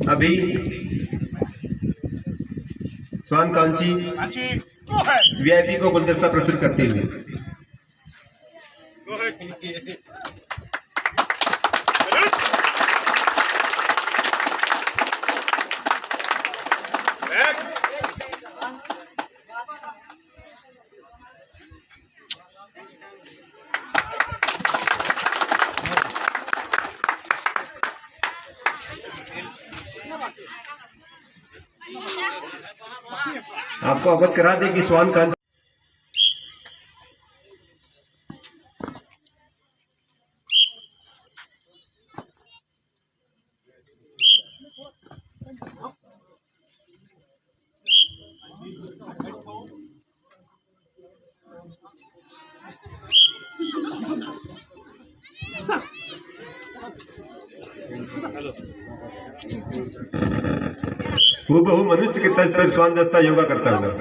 अभी स्वान कांची वीआईपी को गुलदस्ता प्रस्तुत करते हुए आपको अवगत करा दें कि स्वान कांची हूबहू मनुष्य के तर्ज पर स्वान दस्ता योगा करता हुआ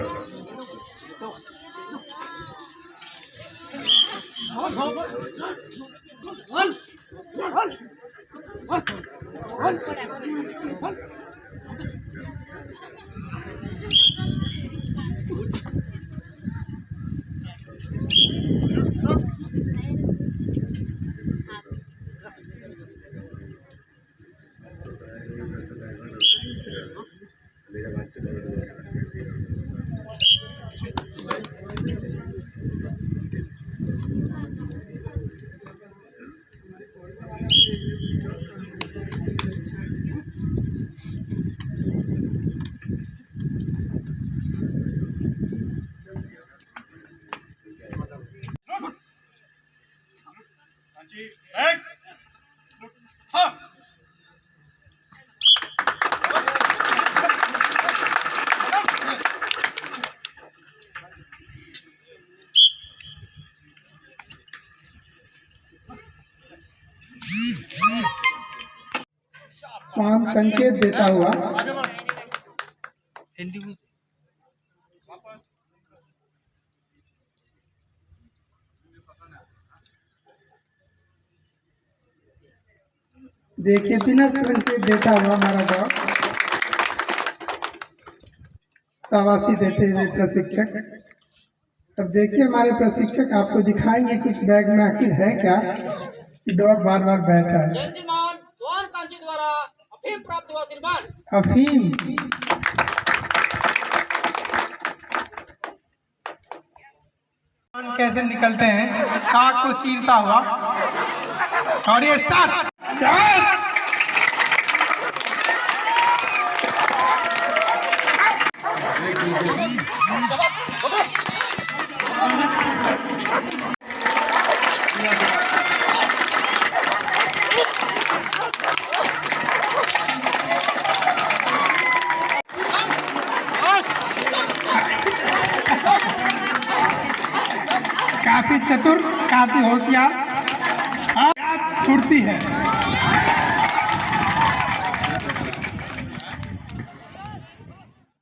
स्वान संकेत देता हुआ देखिए बिना संकेत देता हुआ हमारा डॉग शाबाशी देते हुए प्रशिक्षक। अब देखिए हमारे प्रशिक्षक आपको दिखाएंगे कुछ बैग में आखिर है क्या कि डॉग बार बार बैठा है। अफीम प्राप्त हुआ श्रीमान। अफीम कैसे निकलते हैं काक को चीरता हुआ और ये स्टार्ट काफी चतुर, काफी होशियार, फुर्ती है।